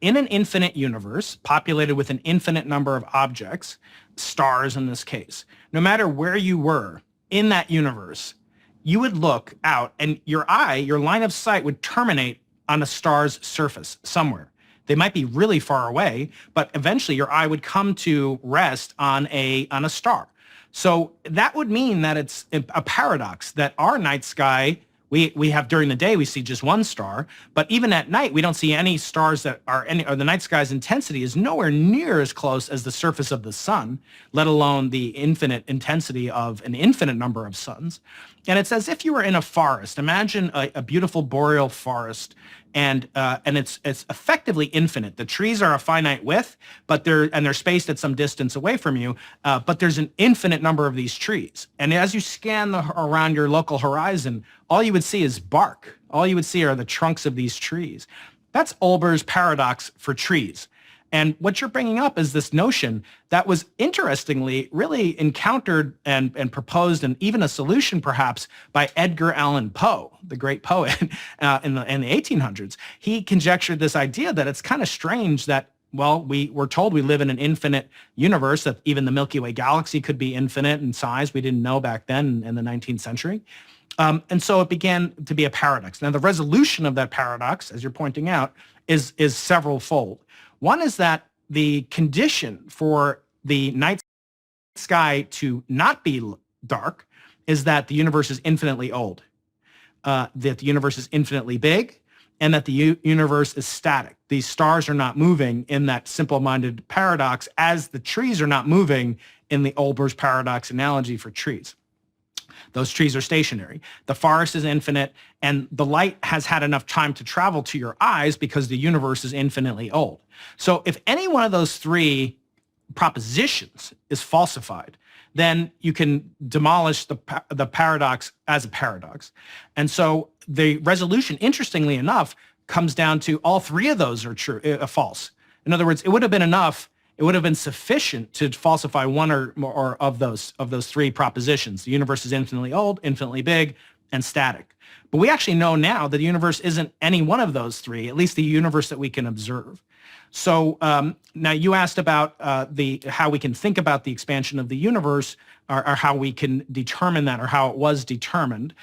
in an infinite universe populated with an infinite number of objects, stars in this case, no matter where you were in that universe, you would look out and your eye, your line of sight would terminate on a star's surface somewhere. They might be really far away, but eventually your eye would come to rest on a star. So that would mean that it's a paradox that our night sky, we have during the day, we see just one star, but even at night, we don't see any stars that are or the night sky's intensity is nowhere near as close as the surface of the sun, let alone the infinite intensity of an infinite number of suns. And it's as if you were in a forest. Imagine a beautiful boreal forest, and it's effectively infinite. The trees are a finite width, but they're spaced at some distance away from you. But there's an infinite number of these trees, and as you scan around your local horizon, all you would see is bark. All you would see are the trunks of these trees. That's Olber's paradox for trees. And what you're bringing up is this notion that was interestingly really encountered and proposed, and even a solution perhaps, by Edgar Allan Poe, the great poet in the 1800s. He conjectured this idea that it's kind of strange that, well, we're told we live in an infinite universe, that even the Milky Way galaxy could be infinite in size. We didn't know back then in the 19th century. And so it began to be a paradox. Now, the resolution of that paradox, as you're pointing out, is several-fold. One is that the condition for the night sky to not be dark is that the universe is infinitely old, that the universe is infinitely big, and that the universe is static. These stars are not moving in that simple-minded paradox, as the trees are not moving in the Olber's paradox analogy for trees. Those trees are stationary. The forest is infinite, and the light has had enough time to travel to your eyes because the universe is infinitely old. So if any one of those three propositions is falsified, then you can demolish the paradox as a paradox. And so the resolution, interestingly enough, comes down to all three of those are true, false. In other words, it would have been enough. It would have been sufficient to falsify one or more of those three propositions. The universe is infinitely old, infinitely big, and static. But we actually know now that the universe isn't any one of those three, at least the universe that we can observe. So now you asked about how we can think about the expansion of the universe, or how we can determine that, or how it was determined.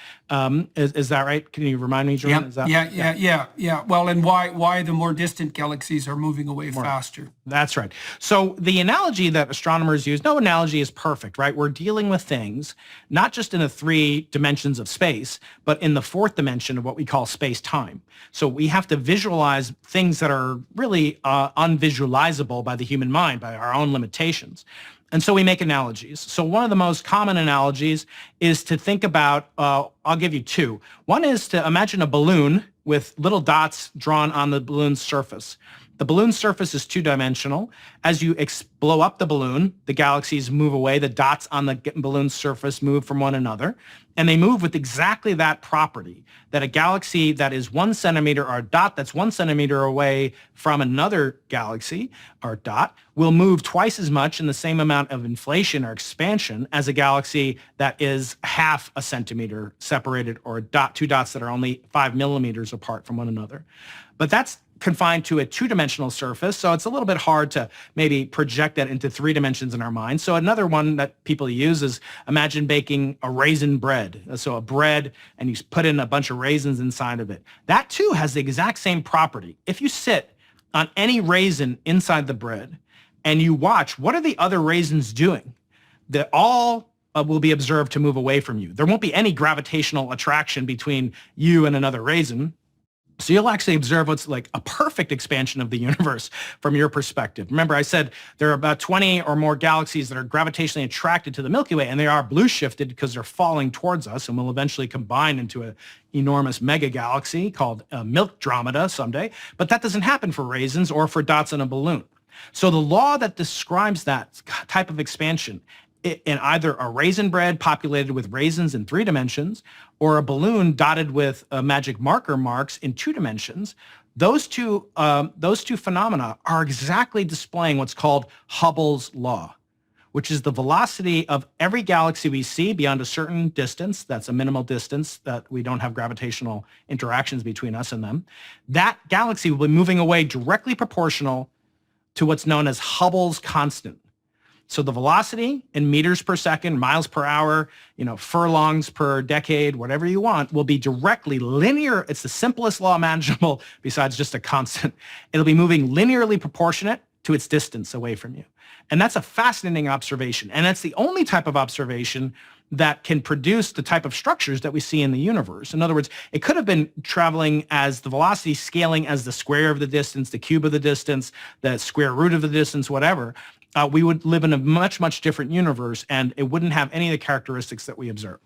Is that right? Can you remind me, Jordan? Yeah. Well, and why the more distant galaxies are moving away faster. That's right. So the analogy that astronomers use, no analogy is perfect, right? We're dealing with things, not just in the three dimensions of space, but in the fourth dimension of what we call space-time. So we have to visualize things that are really unvisualizable by the human mind, by our own limitations. And so we make analogies. So one of the most common analogies is to think about, I'll give you two. One is to imagine a balloon with little dots drawn on the balloon's surface. The balloon surface is two-dimensional. As you blow up the balloon, the galaxies move away. The dots on the balloon's surface move from one another. And they move with exactly that property, that a galaxy that is 1 centimeter, or a dot that's 1 centimeter away from another galaxy, or dot, will move twice as much in the same amount of inflation or expansion as a galaxy that is half a centimeter separated, or two dots that are only 5 millimeters apart from one another. But that's confined to a two-dimensional surface, so it's a little bit hard to maybe project that into 3 dimensions in our mind. So another one that people use is, imagine baking a raisin bread. So a bread, and you put in a bunch of raisins inside of it. That too has the exact same property. If you sit on any raisin inside the bread and you watch, what are the other raisins doing? That all will be observed to move away from you. There won't be any gravitational attraction between you and another raisin. So you'll actually observe what's like a perfect expansion of the universe from your perspective. Remember, I said there are about 20 or more galaxies that are gravitationally attracted to the Milky Way, and they are blue shifted because they're falling towards us and will eventually combine into an enormous mega galaxy called Milkdromeda someday. But that doesn't happen for raisins or for dots in a balloon. So the law that describes that type of expansion in either a raisin bread populated with raisins in 3 dimensions, or a balloon dotted with magic marker marks in 2 dimensions, those two phenomena are exactly displaying what's called Hubble's law. which is the velocity of every galaxy we see beyond a certain distance. That's a minimal distance that we don't have gravitational interactions between us and them. That galaxy will be moving away directly proportional to what's known as Hubble's constant. So the velocity in meters per second, miles per hour, furlongs per decade, whatever you want, will be directly linear. It's the simplest law imaginable besides just a constant. It'll be moving linearly proportionate to its distance away from you. And that's a fascinating observation. And that's the only type of observation that can produce the type of structures that we see in the universe. In other words, it could have been traveling as the velocity scaling as the square of the distance, the cube of the distance, the square root of the distance, whatever. We would live in a much, much different universe, and it wouldn't have any of the characteristics that we observe.